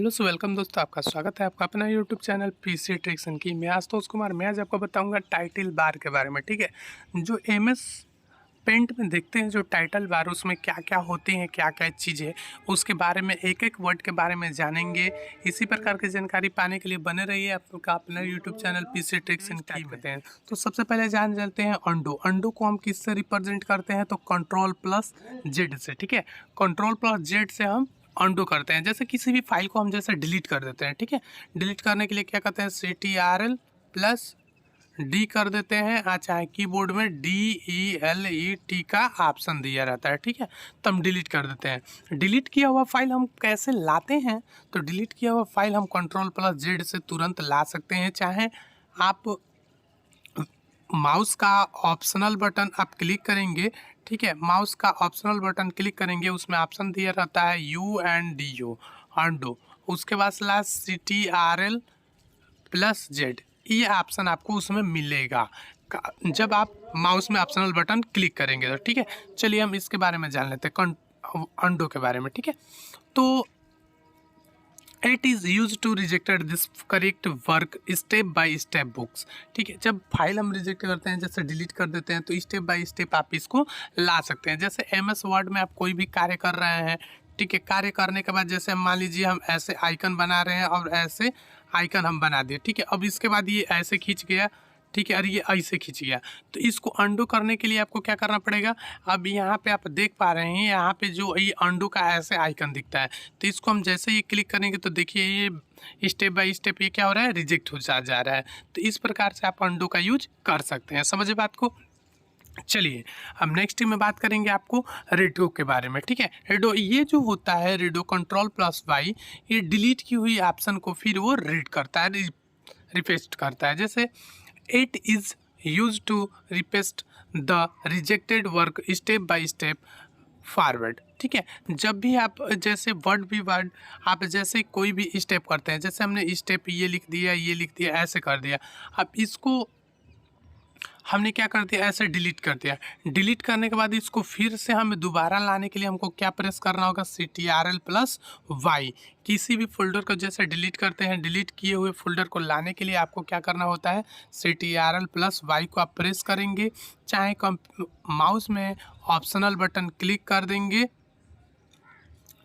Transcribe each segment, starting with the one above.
Hello so welcome दोस्तों, आपका स्वागत है आपका अपना YouTube channel PC tricks and की। मैं आशुतोष कुमार। मैं आज आपको बताऊंगा टाइटल बार के बारे में। ठीक है, जो एमएस पेंट में देखते हैं जो टाइटल बार, उसमें क्या क्या होती हैं, क्या क्या चीज़ें, उसके बारे में एक एक वर्ड के बारे में जानेंगे। इसी प्रकार की जानकारी पाने के लिए बने रहिए आपका अपना YouTube channel PC tricks and की में। तो सबसे पहले जान लेते हैं अंडू। अंडू को हम किससे रिप्रेजेंट करते हैं? तो कंट्रोल प्लस जेड से। ठीक है, कंट्रोल प्लस जेड से हम अंडू करते हैं। जैसे किसी भी फाइल को हम जैसे डिलीट कर देते हैं। ठीक है, डिलीट करने के लिए क्या करते हैं? CTRL प्लस डी कर देते हैं। अच्छा है, कीबोर्ड में DELET का ऑप्शन दिया रहता है। ठीक है, तो हम डिलीट कर देते हैं। डिलीट किया हुआ फाइल हम कैसे लाते हैं? तो डिलीट किया हुआ फाइल हम कंट्रोल प्लस जेड से तुरंत ला सकते हैं। चाहे आप माउस का ऑप्शनल बटन आप क्लिक करेंगे। ठीक है, माउस का ऑप्शनल बटन क्लिक करेंगे, उसमें ऑप्शन दिया रहता है UNDO अंडो। उसके बाद लास्ट CTRL प्लस जेड, ये ऑप्शन आपको उसमें मिलेगा जब आप माउस में ऑप्शनल बटन क्लिक करेंगे। तो ठीक है, चलिए हम इसके बारे में जान लेते हैं अंडो के बारे में। ठीक है, तो it is use to rejected this correct work step by step books. ठीक है, जब फाइल हम रिजेक्ट करते हैं, जैसे डिलीट कर देते हैं, तो स्टेप बाय स्टेप आप इसको ला सकते हैं। जैसे MS वर्ड में आप कोई भी कार्य कर रहे हैं। ठीक है, कार्य करने के बाद जैसे मान लीजिए हम ऐसे आइकन बना रहे हैं और ऐसे आइकन हम बना दिए। ठीक है, अब इसके बाद ये ऐसे खींच गया। ठीक है, और ये ऐसे खींच गया, तो इसको अंडू करने के लिए आपको क्या करना पड़ेगा? अब यहाँ पे आप देख पा रहे हैं, यहाँ पे जो ये अंडू का ऐसे आइकन दिखता है, तो इसको हम जैसे ही क्लिक करेंगे तो देखिए ये स्टेप बाय स्टेप ये क्या हो रहा है? रिजेक्ट हो जा रहा है। तो इस प्रकार से आप अंडू का यूज कर सकते हैं। समझे बात को? चलिए, अब नेक्स्ट में बात करेंगे आपको रेडो के बारे में। ठीक है, रेडो ये जो होता है, रेडो कंट्रोल प्लस वाई, ये डिलीट की हुई ऑप्शन को फिर वो रीड करता है, रिपेस्ट करता है। जैसे it is use to repeat the rejected work step by step forward. ठीक है, जब भी आप जैसे वर्ड आप जैसे कोई भी स्टेप करते हैं, जैसे हमने स्टेप ये लिख दिया, ये लिख दिया, ऐसे कर दिया, अब इसको हमने क्या कर दिया? ऐसे डिलीट कर दिया। डिलीट करने के बाद इसको फिर से हमें दोबारा लाने के लिए हमको क्या प्रेस करना होगा? CTRL plus Y. किसी भी फोल्डर को जैसे डिलीट करते हैं, डिलीट किए हुए फोल्डर को लाने के लिए आपको क्या करना होता है? CTRL प्लस वाई को आप प्रेस करेंगे, चाहे माउस में ऑप्शनल बटन क्लिक कर देंगे।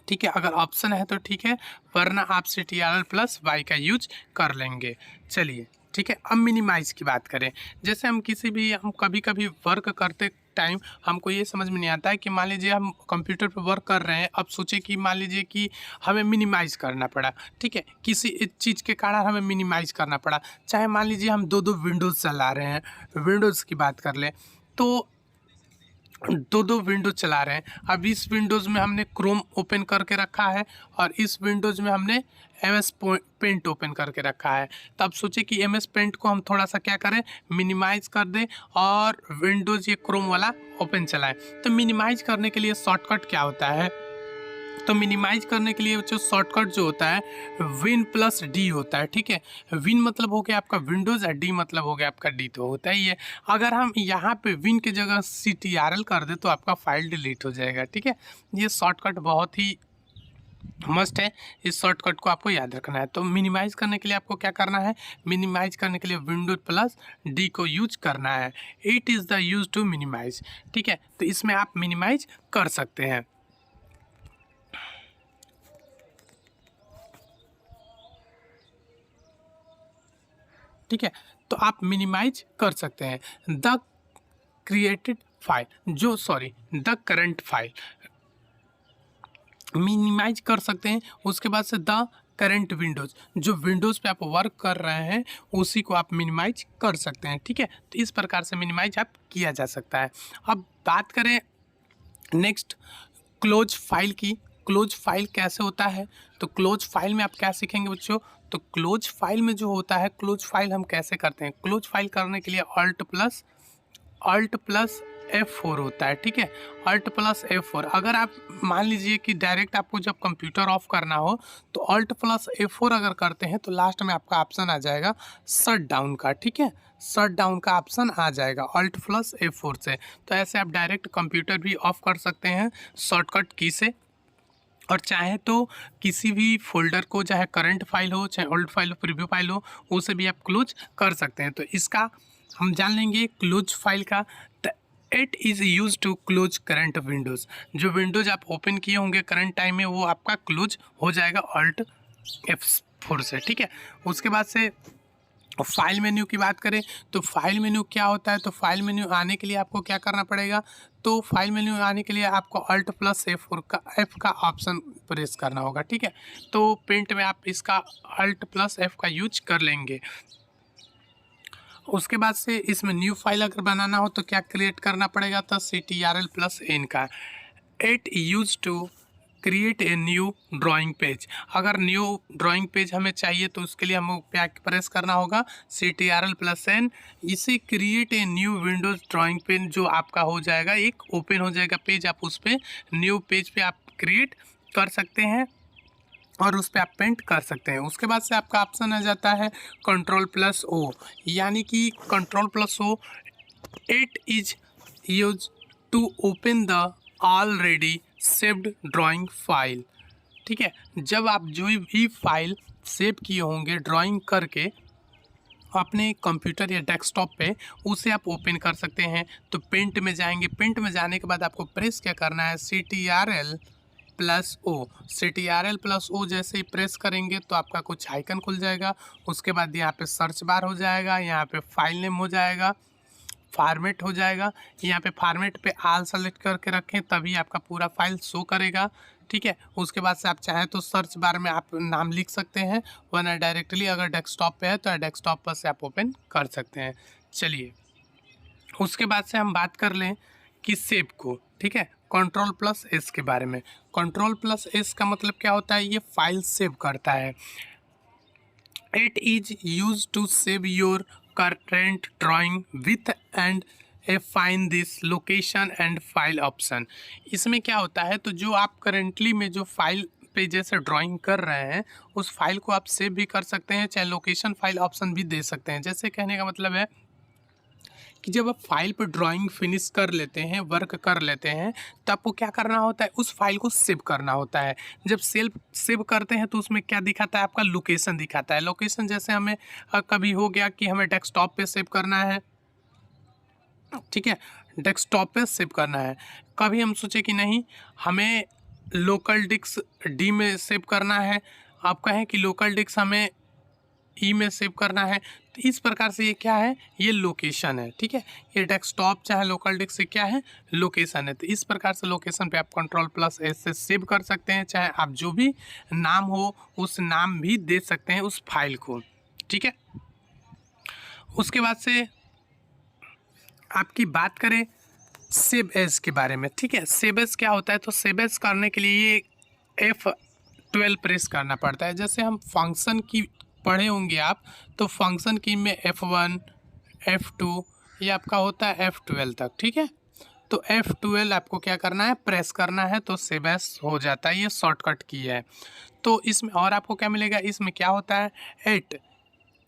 ठीक है, अगर ऑप्शन है तो ठीक है, वरना आप CTRL प्लस वाई का यूज कर लेंगे। चलिए, ठीक है, अब मिनिमाइज की बात करें। जैसे हम कभी कभी वर्क करते टाइम हमको ये समझ में नहीं आता है कि मान लीजिए हम कंप्यूटर पर वर्क कर रहे हैं, अब सोचे कि मान लीजिए कि हमें मिनिमाइज करना पड़ा। ठीक है, किसी चीज़ के कारण हमें मिनिमाइज करना पड़ा, चाहे मान लीजिए हम दो विंडोज़ चला रहे हैं। विंडोज़ की बात कर लें तो दो विंडोज चला रहे हैं। अब इस विंडोज़ में हमने क्रोम ओपन करके रखा है और इस विंडोज़ में हमने MS पेंट ओपन करके रखा है। तब सोचे कि MS पेंट को हम थोड़ा सा क्या करें? मिनिमाइज कर दें और विंडोज़ ये क्रोम वाला ओपन चलाएं। तो मिनिमाइज करने के लिए शॉर्टकट क्या होता है? तो मिनिमाइज करने के लिए जो शॉर्टकट जो होता है, विन प्लस डी होता है। ठीक है, विन मतलब हो गया आपका विंडोज़ और डी मतलब हो गया आपका डी, तो होता ही है। अगर हम यहाँ पे विन की जगह CTRL कर दे तो आपका फाइल डिलीट हो जाएगा। ठीक है, ये शॉर्टकट बहुत ही मस्ट है, इस शॉर्टकट को आपको याद रखना है। तो मिनिमाइज करने के लिए आपको क्या करना है? मिनिमाइज करने के लिए विंडोज प्लस डी को यूज करना है। It is the use to minimize. ठीक है, तो इसमें आप मिनिमाइज कर सकते हैं। ठीक है, तो आप मिनिमाइज कर सकते हैं। The created file the current file minimize कर सकते हैं। उसके बाद से द करंट विंडोज़, जो विंडोज़ पे आप वर्क कर रहे हैं उसी को आप मिनिमाइज कर सकते हैं। ठीक है, तो इस प्रकार से मिनिमाइज आप किया जा सकता है। अब बात करें नेक्स्ट क्लोज फाइल की। क्लोज फाइल कैसे होता है? तो क्लोज फाइल में आप क्या सीखेंगे बच्चों? तो क्लोज फाइल में जो होता है, क्लोज फाइल हम कैसे करते हैं? क्लोज फाइल करने के लिए Alt प्लस F4 होता है। ठीक है, Alt प्लस F4। अगर आप मान लीजिए कि डायरेक्ट आपको जब कंप्यूटर ऑफ करना हो तो Alt प्लस F4 अगर करते हैं तो लास्ट में आपका ऑप्शन आ जाएगा शट डाउन का। ठीक है, शट डाउन का ऑप्शन आ जाएगा Alt प्लस F4 से। तो ऐसे आप डायरेक्ट कंप्यूटर भी ऑफ कर सकते हैं शॉर्टकट की से। और चाहे तो किसी भी फोल्डर को, चाहे करंट फाइल हो, चाहे ओल्ड फाइल हो, प्रीव्यू फाइल हो, उसे भी आप क्लोज कर सकते हैं। तो इसका हम जान लेंगे क्लोज फाइल का। It is use to close current windows. जो विंडोज़ आप ओपन किए होंगे करंट टाइम में, वो आपका क्लोज हो जाएगा Alt F4 से, ठीक है। उसके बाद से फाइल मेन्यू की बात करें तो फाइल मेन्यू क्या होता है, तो फाइल मेन्यू आने के लिए आपको क्या करना पड़ेगा, तो फाइल मेन्यू आने के लिए आपको Alt+F का ऑप्शन प्रेस करना होगा, ठीक है। तो पेंट में आप इसका Alt+F का यूज कर लेंगे। उसके बाद से इसमें न्यू फाइल अगर बनाना हो तो क्या क्रिएट करना पड़ेगा, तो Ctrl+N का। It use to create a new drawing page. अगर न्यू ड्राइंग पेज हमें चाहिए तो उसके लिए हमें क्या प्रेस करना होगा, Ctrl+N। इसे create a new Windows drawing page, जो आपका हो जाएगा, एक ओपन हो जाएगा पेज। आप उस पर न्यू पेज पे आप क्रिएट कर सकते हैं और उस पर आप पेंट कर सकते हैं। उसके बाद से आपका ऑप्शन आ जाता है Ctrl+O, यानी कि Ctrl+O। It is use to open the already saved drawing file, ठीक है। जब आप जो भी फाइल सेव किए होंगे ड्राइंग करके अपने कंप्यूटर या डेस्कटॉप पे, उसे आप ओपन कर सकते हैं। तो पेंट में जाएंगे, पेंट में जाने के बाद आपको प्रेस क्या करना है, Ctrl+O जैसे ही प्रेस करेंगे तो आपका कुछ आइकन खुल जाएगा। उसके बाद यहाँ पे सर्च बार हो जाएगा, यहाँ पे फाइल नेम हो जाएगा, फॉर्मेट हो जाएगा। यहाँ पे फॉर्मेट पे आल सेलेक्ट करके रखें, तभी आपका पूरा फाइल शो करेगा, ठीक है। उसके बाद से आप चाहें तो सर्च बार में आप नाम लिख सकते हैं, वरना डायरेक्टली अगर डेस्कटॉप पे है तो डेस्कटॉप पर से आप ओपन कर सकते हैं। चलिए, उसके बाद से हम बात कर लें कि सेव को, ठीक है, Ctrl+S के बारे में। Ctrl+S का मतलब क्या होता है, ये फाइल सेव करता है। It is use to save your current drawing with and a find this location and file option. इसमें क्या होता है, तो जो आप करेंटली में जो फाइल पे जैसे ड्राइंग कर रहे हैं, उस फाइल को आप सेव भी कर सकते हैं, चाहे लोकेशन फाइल ऑप्शन भी दे सकते हैं। जैसे कहने का मतलब है कि जब आप फाइल पर ड्राइंग फिनिश कर लेते हैं, वर्क कर लेते हैं, तो आपको क्या करना होता है, उस फाइल को सेव करना होता है। जब सेव करते हैं तो उसमें क्या दिखाता है, आपका लोकेशन दिखाता है। लोकेशन जैसे हमें कभी हो गया कि हमें डेस्कटॉप पे सेव करना है, ठीक है, डेस्कटॉप पे सेव करना है। कभी हम सोचे कि नहीं, हमें लोकल डिस्क डी में सेव करना है, आप कहें कि लोकल डिस्क हमें ई में सेव करना है, तो इस प्रकार से ये क्या है, ये लोकेशन है, ठीक है। ये डेस्कटॉप चाहे लोकल डिस्क से क्या है, लोकेशन है। तो इस प्रकार से लोकेशन पे आप Ctrl+S से सेव कर सकते हैं, चाहे आप जो भी नाम हो उस नाम भी दे सकते हैं उस फाइल को, ठीक है। उसके बाद से आपकी बात करें सेव एज के बारे में, ठीक है। सेव एज क्या होता है, तो सेव एज करने के लिए ये F12 प्रेस करना पड़ता है। जैसे हम फंक्शन की पढ़े होंगे आप, तो फंक्शन की में F1, F2, ये आपका होता है F12 तक, ठीक है। तो F12 आपको क्या करना है, प्रेस करना है, तो सेव एज हो जाता है। ये शॉर्टकट की है। तो इसमें और आपको क्या मिलेगा, इसमें क्या होता है, it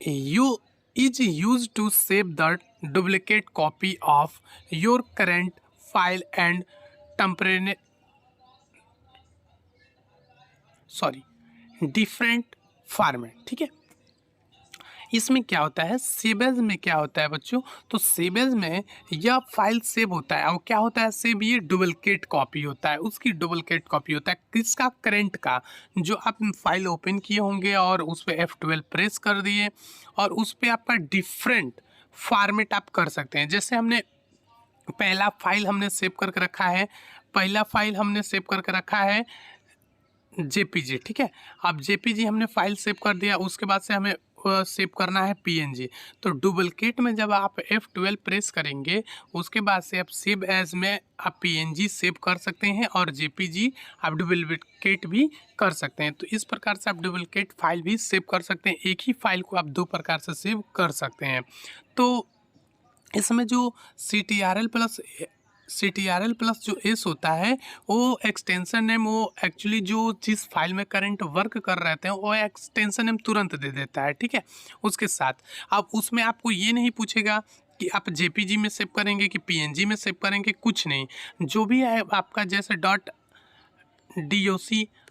you is use to save the duplicate copy of your current file and temporary different format, ठीक है। इसमें क्या होता है, सेव एज में क्या होता है बच्चों, तो सेव एज में यह फाइल सेव होता है, और क्या होता है सेव, ये डुप्लीकेट कॉपी होता है, उसकी डुप्लीकेट कॉपी होता है किसका, करंट का। जो आप फाइल ओपन किए होंगे और उस पर F12 प्रेस कर दिए और उस पर आपका डिफरेंट फॉर्मेट आप कर सकते हैं। जैसे हमने पहला फाइल हमने सेव करके रखा है, पहला फाइल हमने सेव करके रखा है JPG, ठीक है। अब JPG हमने फाइल सेव कर दिया, उसके बाद से हमें सेव करना है PNG। तो डुप्लीकेट में जब आप F12 प्रेस करेंगे, उसके बाद से आप सेव एज में आप PNG सेव कर सकते हैं और JPG आप डुप्लीकेट भी कर सकते हैं। तो इस प्रकार से आप डुप्लीकेट फाइल भी सेव कर सकते हैं। एक ही फाइल को आप दो प्रकार से सेव कर सकते हैं। तो इसमें जो CTRL+ जो S होता है, वो एक्सटेंशन नेम, वो एक्चुअली जो जिस फाइल में करंट वर्क कर रहे थे वो एक्सटेंशन नेम तुरंत दे देता है, ठीक है। उसके साथ अब उसमें आपको ये नहीं पूछेगा कि आप JPG में सेव करेंगे कि PNG में सेव करेंगे, कुछ नहीं। जो भी है आपका जैसे .doc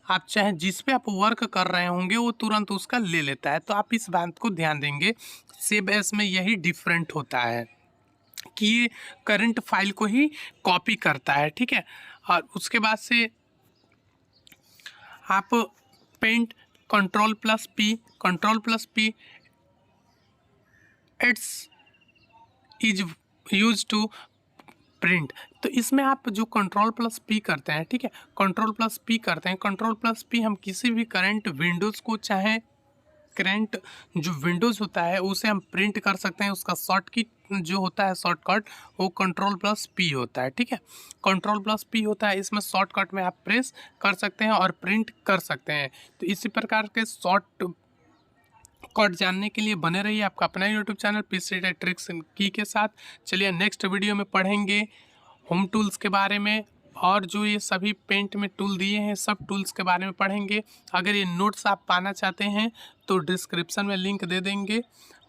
आप चाहे जिस पे आप वर्क कर रहे होंगे वो तुरंत उसका ले लेता है। तो आप इस बात को ध्यान देंगे। सेव एज में यही डिफरेंट होता है कि ये करंट फाइल को ही कॉपी करता है, ठीक है। और उसके बाद से आप paint control plus P its is use to print. तो इसमें आप जो कंट्रोल प्लस पी करते हैं, ठीक है, कंट्रोल प्लस पी करते हैं, कंट्रोल प्लस पी हम किसी भी करंट विंडोज़ को, चाहे करंट जो विंडोज़ होता है उसे हम प्रिंट कर सकते हैं। उसका शॉर्टकट जो होता है, शॉर्टकट वो कंट्रोल प्लस पी होता है, ठीक है। कंट्रोल प्लस पी होता है, इसमें शॉर्टकट में आप प्रेस कर सकते हैं और प्रिंट कर सकते हैं। तो इसी प्रकार के शॉर्ट कट जानने के लिए बने रहिए आपका अपना यूट्यूब चैनल पीसी ट्रिक्स की के साथ। चलिए नेक्स्ट वीडियो में पढ़ेंगे होम टूल्स के बारे में, और जो ये सभी पेंट में टूल दिए हैं सब टूल्स के बारे में पढ़ेंगे। अगर ये नोट्स आप पाना चाहते हैं तो डिस्क्रिप्शन में लिंक दे देंगे।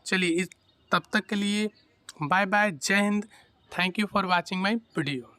चलिए तब तक के लिए बाय बाय, जय Hind, thank you for watching my video.